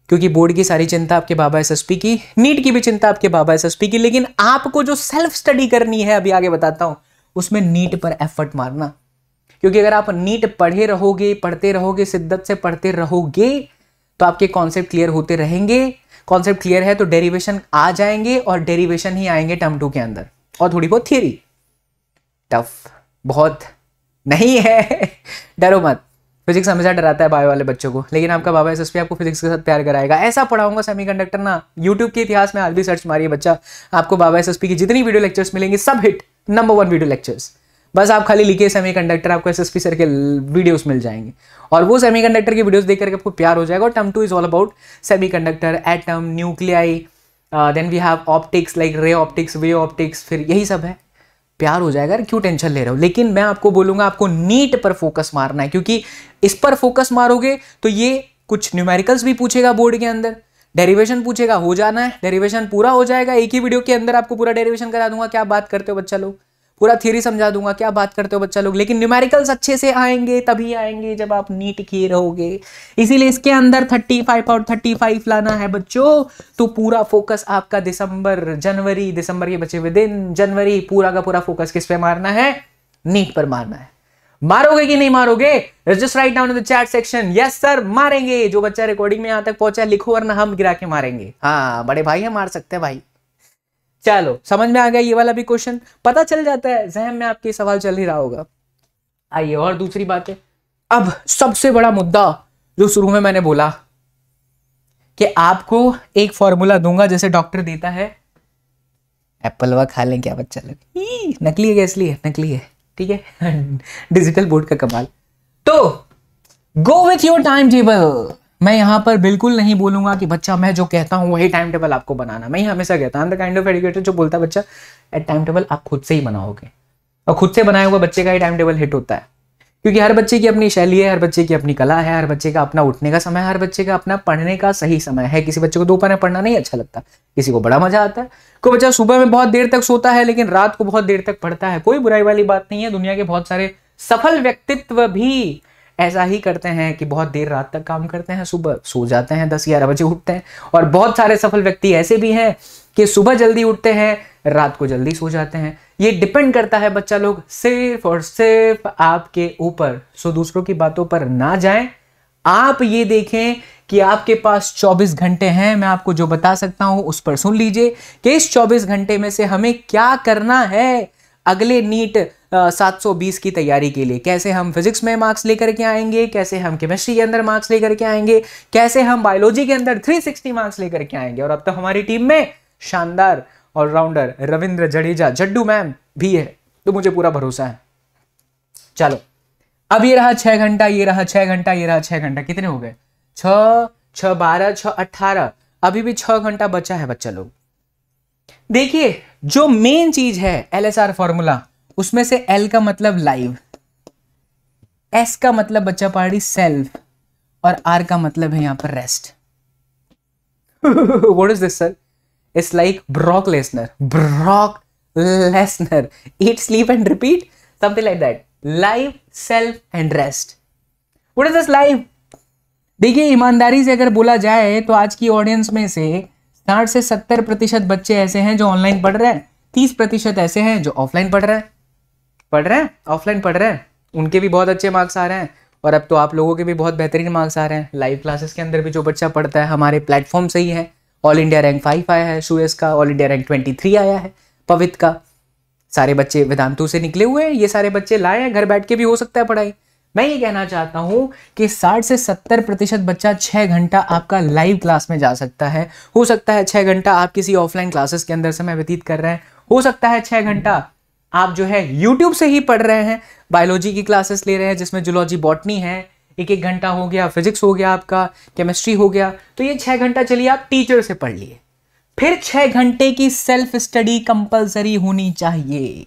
क्योंकि बोर्ड की सारी चिंता आपके बाबा एसएसपी की, नीट की भी चिंता आपके बाबा एसएसपी की। लेकिन आपको जो सेल्फ स्टडी करनी है, अभी आगे बताता हूँ, उसमें नीट पर एफर्ट मारना। क्योंकि अगर आप नीट पढ़े रहोगे, पढ़ते रहोगे, शिद्दत से पढ़ते रहोगे, तो आपके कॉन्सेप्ट क्लियर होते रहेंगे। कॉन्सेप्ट क्लियर है तो डेरिवेशन आ जाएंगे, और डेरिवेशन ही आएंगे टर्म 2 के अंदर, और थोड़ी बहुत थियरी। टफ बहुत नहीं है, डरो मत। फिजिक्स हमेशा डराता है बायो वाले बच्चों को, लेकिन आपका बाबा एसएसपी आपको फिजिक्स के साथ प्यार कराएगा। ऐसा पढ़ाऊंगा सेमीकंडक्टर ना, यूट्यूब के इतिहास में आज भी सर्च मारिए बच्चा, आपको बाबा एसएसपी की जितनी वीडियो लेक्चर्स मिलेंगे सब हिट, नंबर 1 वीडियो लेक्चर्स। बस आप खाली लिखिए सेमीकंडक्टर, आपको एसएसपी सर के वीडियोस मिल जाएंगे, और वो सेमीकंडक्टर की वीडियोस देख करके आपको प्यार हो जाएगा। और term 2 is all about semiconductor, atom, nuclei, then we have optics like ray optics, wave optics, फिर यही सब है। प्यार हो जाएगा, क्यों टेंशन ले रहे हो। लेकिन मैं आपको बोलूंगा आपको नीट पर फोकस मारना है, क्योंकि इस पर फोकस मारोगे तो ये कुछ न्यूमेरिकल्स भी पूछेगा बोर्ड के अंदर, डेरिवेशन पूछेगा, हो जाना है, डेरिवेशन पूरा हो जाएगा। एक ही वीडियो के अंदर आपको पूरा डेरिवेशन करा दूंगा, क्या बात करते हो बच्चा लोग, पूरा थ्योरी समझा दूंगा, क्या बात करते हो बच्चा लोग। लेकिन न्यूमेरिकल्स अच्छे से आएंगे तभी आएंगे जब आप नीट किए रहोगे। इसीलिए इसके अंदर 35 आउट 35 लाना है बच्चों। तो पूरा फोकस आपका दिसंबर के बचे हुए दिन, जनवरी, पूरा का पूरा फोकस किस पे मारना है? नीट पर मारना है। मारोगे कि नहीं मारोगे? Just write down in the chat section, yes sir मारेंगे। जो बच्चा रिकॉर्डिंग में यहां तक पहुंचा लिखो, वरना हम गिरा के मारेंगे। हाँ बड़े भाई है, मार सकते हैं भाई। चलो समझ में आ गया ये वाला भी क्वेश्चन, पता चल जाता है, जहन में आपके सवाल चल ही रहा होगा। आइए और दूसरी बात है, अब सबसे बड़ा मुद्दा जो शुरू में मैंने बोला कि आपको एक फॉर्मूला दूंगा जैसे डॉक्टर देता है, एप्पल वा खा लें क्या बच्चा लगे, नकली है क्या? इसलिए नकली है, ठीक है। डिजिटल बोर्ड का कमाल। तो go with your time table. मैं यहां पर बिल्कुल नहीं बोलूंगा कि बच्चा मैं जो कहता हूं वही टाइम टेबल आपको बनाना। मैं हमेशा कहता हूं द काइंड ऑफ एजुकेटर जो बोलता है बच्चा टाइम टेबल आप खुद से ही बनाओगे, और खुद से बनाया हुआ बच्चे का ही टाइम टेबल हिट होता है। क्योंकि हर बच्चे की अपनी शैली है, हर बच्चे की अपनी कला है, हर बच्चे का अपना उठने का समय है, हर बच्चे का अपना पढ़ने का सही समय है। किसी बच्चे को दोपहर में पढ़ना नहीं अच्छा लगता, किसी को बड़ा मजा आता है। कोई बच्चा सुबह में बहुत देर तक सोता है लेकिन रात को बहुत देर तक पढ़ता है। कोई बुराई वाली बात नहीं है, दुनिया के बहुत सारे सफल व्यक्तित्व भी ऐसा ही करते हैं कि बहुत देर रात तक काम करते हैं, सुबह सो जाते हैं, 10-11 बजे उठते हैं। और बहुत सारे सफल व्यक्ति ऐसे भी हैं कि सुबह जल्दी उठते हैं, रात को जल्दी सो जाते हैं। ये डिपेंड करता है बच्चा लोग सिर्फ और सिर्फ आपके ऊपर। सो दूसरों की बातों पर ना जाएं, आप ये देखें कि आपके पास 24 घंटे हैं। मैं आपको जो बता सकता हूं उस पर सुन लीजिए कि इस 24 घंटे में से हमें क्या करना है अगले नीट 720 की तैयारी के लिए। कैसे हम फिजिक्स में मार्क्स लेकर के आएंगे, कैसे हम केमिस्ट्री के अंदर मार्क्स लेकर के आएंगे, कैसे हम बायोलॉजी के अंदर 360 मार्क्स लेकर के आएंगे। और अब तो हमारी टीम में शानदार ऑलराउंडर रविंद्र जडेजा जड्डू मैम भी है, तो मुझे पूरा भरोसा है। चलो अब ये रहा 6 घंटा, ये रहा 6 घंटा, ये रहा 6 घंटा। कितने हो गए? 6, 6, 12, 6, 18। अभी भी 6 घंटा बचा है बच्चा लोग। देखिए जो मेन चीज है LSR फॉर्मूला, उसमें से L का मतलब लाइव, S का मतलब बच्चा पार्टी सेल्फ, और R का मतलब है यहां पर rest. What is this sir? It's like Brock Lesnar, eat, sleep and repeat, something like that. Life, self and rest. What is this life? देखिए ईमानदारी से अगर बोला जाए तो आज की ऑडियंस में से 60 से 70% बच्चे ऐसे हैं जो ऑनलाइन पढ़ रहे हैं, 30% ऐसे हैं जो ऑफलाइन पढ़ रहे हैं, ऑफलाइन पढ़ रहे हैं। उनके भी बहुत अच्छे मार्क्स आ रहे हैं, और अब तो आप लोगों के भी बहुत बेहतरीन मार्क्स आ रहे हैं। लाइव क्लासेस के अंदर भी जो बच्चा पढ़ता है हमारे प्लेटफॉर्म से ही है। ऑल इंडिया रैंक 5 आया है सुएस का, ऑल इंडिया रैंक 23 आया है पवित्र का। सारे बच्चे वेदांतु से निकले हुए हैं, ये सारे बच्चे लाए हैं, घर बैठ के भी हो सकता है पढ़ाई। मैं ये कहना चाहता हूं कि 60 से 70% बच्चा 6 घंटा आपका लाइव क्लास में जा सकता है। हो सकता है 6 घंटा आप किसी ऑफलाइन क्लासेस के अंदर समय व्यतीत कर रहे हैं, हो सकता है 6 घंटा आप जो है यूट्यूब से ही पढ़ रहे हैं, बायोलॉजी की क्लासेस ले रहे हैं जिसमें जूलॉजी बॉटनी है, 1-1 घंटा हो गया, फिजिक्स हो गया, आपका केमिस्ट्री हो गया। तो ये 6 घंटा चलिए आप टीचर से पढ़ लिए। फिर 6 घंटे की सेल्फ स्टडी कंपलसरी होनी चाहिए।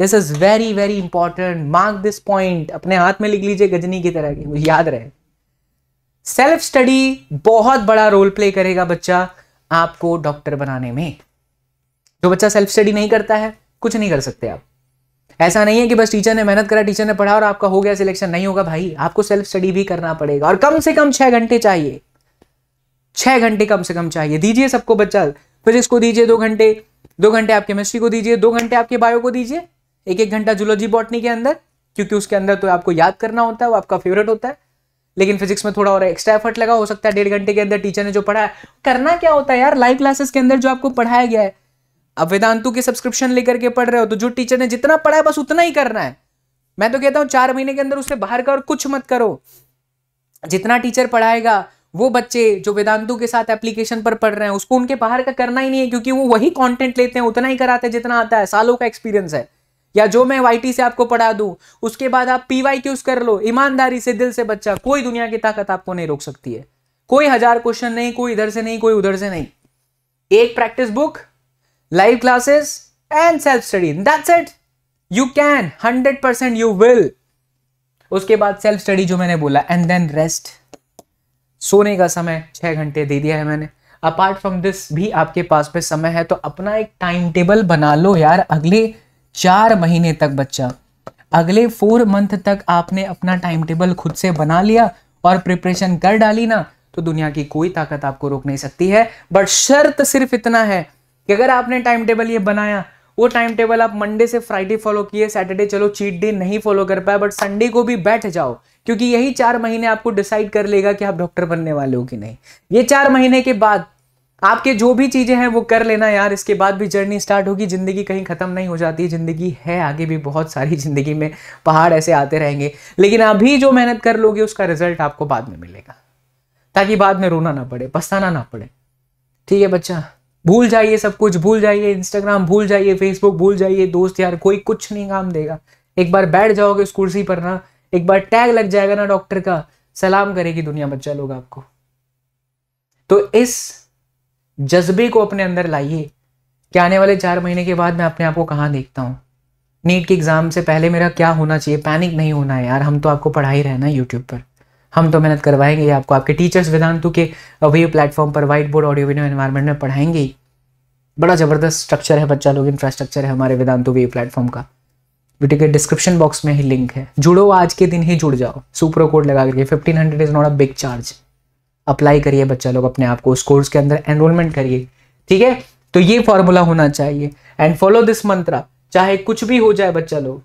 This is very very important, mark this point, अपने हाथ में लिख लीजिए गजनी की तरह की, मुझे याद रहे। सेल्फ स्टडी बहुत बड़ा रोल प्ले करेगा बच्चा आपको डॉक्टर बनाने में। जो बच्चा सेल्फ स्टडी नहीं करता है कुछ नहीं कर सकते आप। ऐसा नहीं है कि बस टीचर ने मेहनत करा, टीचर ने पढ़ा और आपका हो गया सिलेक्शन, नहीं होगा भाई। आपको सेल्फ स्टडी भी करना पड़ेगा, और कम से कम 6 घंटे चाहिए। 6 घंटे कम से कम चाहिए। दीजिए सबको बच्चा, फिजिक्स को दीजिए 2 घंटे, 2 घंटे आप केमिस्ट्री को दीजिए, 2 घंटे आपके बायो को दीजिए, 1-1 घंटा जूलॉजी बॉटनी के अंदर, क्योंकि उसके अंदर तो आपको याद करना होता है, वो आपका फेवरेट होता है। लेकिन फिजिक्स में थोड़ा और एक्स्ट्रा एफर्ट लगा, हो सकता है 1.5 घंटे के अंदर टीचर ने जो पढ़ा है। करना क्या होता है यार, लाइव क्लासेस के अंदर जो आपको पढ़ाया गया है, अब वेदांतु के सब्सक्रिप्शन लेकर के पढ़ रहे हो तो जो टीचर ने जितना पढ़ा है बस उतना ही करना है। मैं तो कहता हूं 4 महीने के अंदर उससे बाहर का और कुछ मत करो। जितना टीचर पढ़ाएगा वो बच्चे जो वेदांतु के साथ एप्लीकेशन पर पढ़ रहे हैं उसको उनके बाहर का करना ही नहीं है, क्योंकि वो वही कंटेंट लेते हैं, उतना ही कराते हैं जितना आता है, सालों का एक्सपीरियंस है। या जो मैं YT से आपको पढ़ा दूं उसके बाद आप PYQs कर लो ईमानदारी से, दिल से बच्चा, कोई दुनिया की ताकत आपको नहीं रोक सकती है। कोई 1000 क्वेश्चन नहीं, कोई इधर से नहीं, कोई उधर से नहीं, एक practice book, live classes and self study, that's it. You can, 100% you will. उसके बाद सेल्फ स्टडी जो मैंने बोला, एंड देन रेस्ट। सोने का समय 6 घंटे दे दिया है मैंने। अपार्ट फ्रॉम दिस भी आपके पास पे समय है, तो अपना एक टाइम टेबल बना लो यार। अगले 4 महीने तक बच्चा, अगले 4 मंथ तक आपने अपना टाइम टेबल खुद से बना लिया और प्रिपरेशन कर डाली ना, तो दुनिया की कोई ताकत आपको रोक नहीं सकती है। बट शर्त सिर्फ इतना है कि अगर आपने टाइम टेबल ये बनाया, वो टाइम टेबल आप मंडे से फ्राइडे फॉलो किए, सैटरडे चलो चीट डे नहीं फॉलो कर पाए, बट संडे को भी बैठ जाओ, क्योंकि यही 4 महीने आपको डिसाइड कर लेगा कि आप डॉक्टर बनने वाले हो कि नहीं। ये 4 महीने के बाद आपके जो भी चीजें हैं वो कर लेना यार, इसके बाद भी जर्नी स्टार्ट होगी। जिंदगी कहीं खत्म नहीं हो जाती, जिंदगी है आगे भी बहुत सारी, जिंदगी में पहाड़ ऐसे आते रहेंगे, लेकिन अभी जो मेहनत कर लोगे उसका रिजल्ट आपको बाद में मिलेगा, ताकि बाद में रोना ना पड़े, पछताना ना पड़े। ठीक है बच्चा, भूल जाइए सब कुछ, भूल जाइए इंस्टाग्राम, भूल जाइए फेसबुक, भूल जाइए दोस्त यार, कोई कुछ नहीं काम देगा। एक बार बैठ जाओगे उस कुर्सी पर ना, एक बार टैग लग जाएगा ना डॉक्टर का, सलाम करेगी दुनिया बच्चा लोग आपको। तो इस जज्बे को अपने अंदर लाइए कि आने वाले 4 महीने के बाद मैं अपने आप को कहाँ देखता हूँ। नीट के एग्जाम से पहले मेरा क्या होना चाहिए, पैनिक नहीं होना है यार। हम तो आपको पढ़ा ही रहे ना यूट्यूब पर, हम तो मेहनत करवाएंगे आपको, आपके टीचर्स वेदांतु के वे प्लेटफॉर्म पर white board audio video environment में पढ़ाएंगे ही। बड़ा जबरदस्त स्ट्रक्चर है बच्चा लोग, इंफ्रास्ट्रक्चर है हमारे वेदांतु वे प्लेटफॉर्म का। वीडियो के डिस्क्रिप्शन बॉक्स में ही लिंक है, जुड़ो, आज के दिन ही जुड़ जाओ, सुपर कोड लगा करके। 1500 is not a big charge. Apply करिए बच्चा लोग अपने आप को, उस कोर्स के अंदर एनरोलमेंट करिए। ठीक है, तो ये फॉर्मूला होना चाहिए, एंड फॉलो दिस मंत्रा, चाहे कुछ भी हो जाए बच्चा लोग।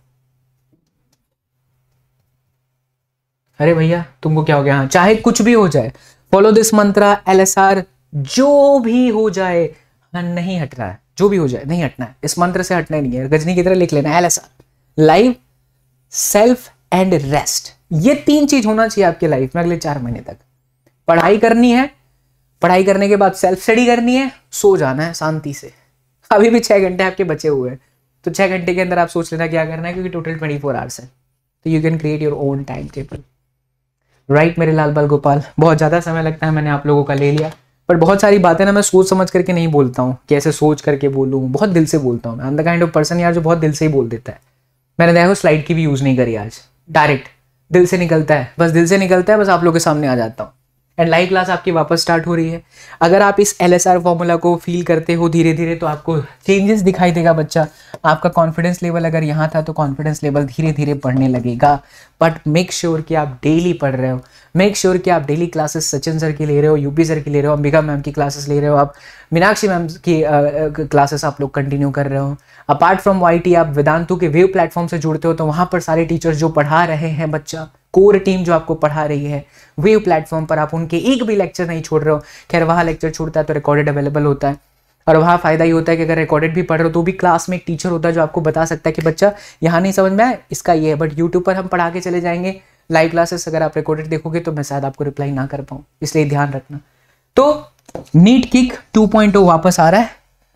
अरे भैया तुमको क्या हो गया? हाँ, चाहे कुछ भी हो जाए, फॉलो दिस मंत्रा, LSR, जो भी हो जाए, हाँ नहीं हटना है, जो भी हो जाए नहीं हटना है, इस मंत्र से हटना नहीं है। गजनी की तरह लिख लेना LSR, live, self and rest. ये 3 चीज होना चाहिए आपके लाइफ में अगले 4 महीने तक। पढ़ाई करनी है, पढ़ाई करने के बाद सेल्फ स्टडी करनी है, सो जाना है शांति से। अभी भी 6 घंटे आपके बचे हुए हैं, तो 6 घंटे के अंदर आप सोच लेना क्या करना है, क्योंकि टोटल 24 आवर्स है, तो you can create your own time table. Right मेरे लाल बाल गोपाल, बहुत ज़्यादा समय लगता है, मैंने आप लोगों का ले लिया, पर बहुत सारी बातें ना मैं सोच समझ करके नहीं बोलता हूँ, कैसे सोच करके बोलूँ, बहुत दिल से बोलता हूँ मैं। I am the kind of person यार जो बहुत दिल से ही बोल देता है। मैंने देखो स्लाइड की भी यूज़ नहीं करी आज, डायरेक्ट दिल से निकलता है, बस दिल से निकलता है, बस आप लोगों के सामने आ जाता हूँ। एंड लाइव क्लास आपकी वापस स्टार्ट हो रही है। अगर आप इस LSR फॉर्मूला को फील करते हो धीरे धीरे, तो आपको चेंजेस दिखाई देगा बच्चा। आपका कॉन्फिडेंस लेवल अगर यहाँ था तो कॉन्फिडेंस लेवल धीरे धीरे बढ़ने लगेगा। बट मेक श्योर कि आप डेली पढ़ रहे हो, मेक श्योर कि आप डेली क्लासेस सचिन सर की ले रहे हो, यूपी सर की ले रहे हो, अंबिका मैम की क्लासेस ले रहे हो, आप मीनाक्षी मैम की क्लासेस आप लोग कंटिन्यू कर रहे हो। अपार्ट फ्रॉम YT आप वेदांतु के वेव प्लेटफॉर्म से जुड़ते हो, तो वहाँ पर सारे टीचर्स जो पढ़ा रहे हैं बच्चा, कोर टीम जो आपको पढ़ा रही है वेव प्लेटफॉर्म पर, आप उनके एक भी लेक्चर नहीं छोड़ रहे हो। खैर वहाँ लेक्चर छूटता है तो रिकॉर्डेड अवेलेबल होता है, और वहाँ फायदा ही होता है कि अगर रिकॉर्डेड भी पढ़ रहे हो तो भी क्लास में एक टीचर होता है जो आपको बता सकता है कि बच्चा यहाँ नहीं समझ में आया, इसका ये है। बट यूट्यूब पर हम पढ़ा के चले जाएंगे, लाइव क्लासेस अगर आप रिकॉर्डेड देखोगे तो मैं शायद आपको रिप्लाई ना कर पाऊँ, इसलिए ध्यान रखना। तो नीट किक 2.0 वापस आ रहा है।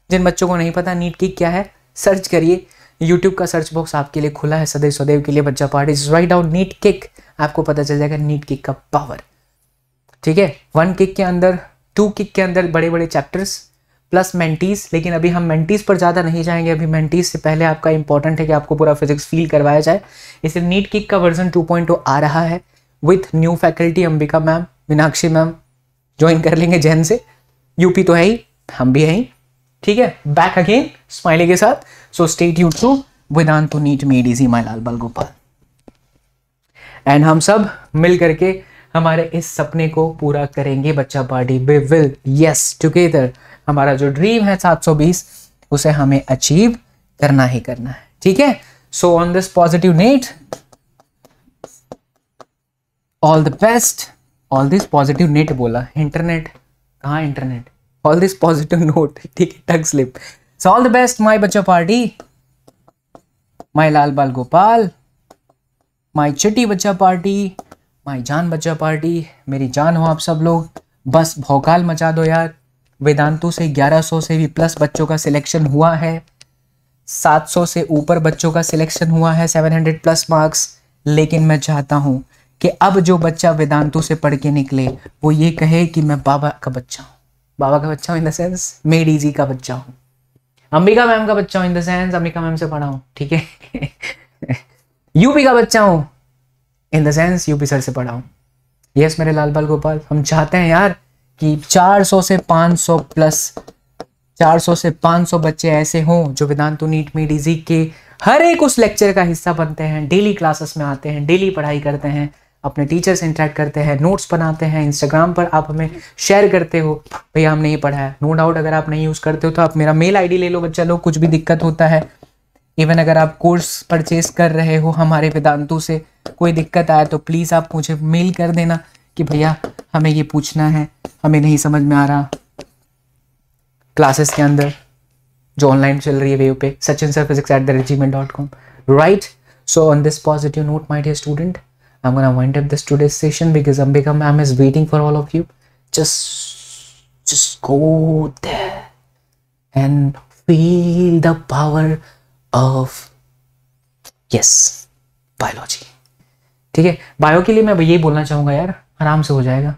जिन बच्चों को नहीं पता नीट किक क्या है, सर्च करिए, यूट्यूब का सर्च बॉक्स आपके लिए खुला है सदैव सदैव के लिए बच्चा party. Write down NEET kick, आपको पता चल जाएगा नीट किक का पावर। ठीक है, 1 किक के अंदर, 2 किक के अंदर बड़े बड़े चैप्टर्स प्लस मेंटीज, लेकिन अभी हम मेंटीज पर ज़्यादा नहीं जाएंगे। अभी मेंटीज से पहले आपका इंपॉर्टेंट है कि आपको पूरा फिजिक्स फील करवाया जाए, इसलिए नीट किक का वर्जन 2.0 आ रहा है with new faculty. Ambika ma'am, Meenakshi ma'am join कर लेंगे जैन से, यूपी तो है ही, हम भी हैं ही। ठीक है, बैक अगेन स्माइली के साथ। So stay tuned to Vedantu NEET made easy, my Lal Bal Gopal. And हम सब मिल करके हमारे इस सपने को पूरा करेंगे बच्चा party. We will, yes together. हमारा जो ड्रीम है 720, उसे हमें अचीव करना ही करना है। ठीक है, so on this positive net, all the best. All this positive net बोला, इंटरनेट कहाँ, internet, all this positive note. ठीक है, tug slip. So all the best my bachcha party, my Lal Bal Gopal, my चिट्टी बच्चा पार्टी, माय जान बच्चा पार्टी। मेरी जान हो आप सब लोग, बस भौकाल मचा दो यार। वेदांतु से 1100 से भी प्लस बच्चों का सिलेक्शन हुआ है, 700 से ऊपर बच्चों का सिलेक्शन हुआ है, 700 प्लस मार्क्स। लेकिन मैं चाहता हूं कि अब जो बच्चा वेदांतु से पढ़ के निकले वो ये कहे कि मैं बाबा का बच्चा हूँ। बाबा का बच्चा हूँ in the sense made easy का बच्चा हूँ, अंबिका मैम का बच्चा हूँ in the sense Ambika ma'am से पढ़ा हूँ। ठीक है, यूपी का बच्चा हूँ in the sense UP sir से पढ़ा हूँ। यस मेरे लाल बाल गोपाल, हम चाहते हैं यार कि 400 से 500 प्लस, 400 से 500 बच्चे ऐसे हों जो वेदांतु नीट मेड इजी के हर एक उस लेक्चर का हिस्सा बनते हैं, डेली क्लासेस में आते हैं, डेली पढ़ाई करते हैं। अपने टीचर से इंटरेक्ट करते हैं, नोट्स बनाते हैं, इंस्टाग्राम पर आप हमें शेयर करते हो भैया हमने ये पढ़ा है। नो डाउट अगर आप नहीं यूज़ करते हो तो आप मेरा मेल आईडी ले लो बच्चा लोग, कुछ भी दिक्कत होता है। इवन अगर आप कोर्स परचेज कर रहे हो हमारे वेदांतु से, कोई दिक्कत आए तो प्लीज़ आप मुझे मेल कर देना कि भैया हमें ये पूछना है, हमें नहीं समझ में आ रहा। क्लासेस के अंदर जो ऑनलाइन चल रही है वेव पे sachinsirphysics@gmail.com, right. So on this positive note my dear student, I'm gonna wind up this today's session because Ambika ma'am is waiting for all of you. Just go there and feel the power of biology. ठीक है, bio के लिए मैं यही बोलना चाहूँगा यार, आराम से हो जाएगा,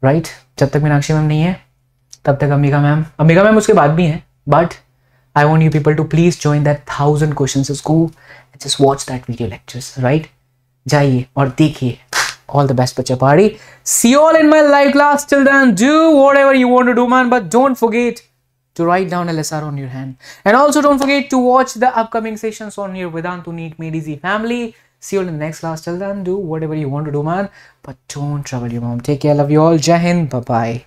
राइट। जब तक मीनाक्षी मैम नहीं है तब तक अंबिका मैम उसके बाद भी हैं, but I want you people to please join that 1000 questions school and just watch that video lectures, right? जाइए और देखिए। All the best बच्चा party. See you all in my live class. Till then, do whatever you want to do, man. But don't forget to write down LSR on your hand. And also don't forget to watch the upcoming sessions on your Vedantu Neat Made Easy family. See you all in the next class. Till then, do whatever you want to do, man. But don't trouble your mom. Take care. Love you all. Jai Hind. Bye-bye.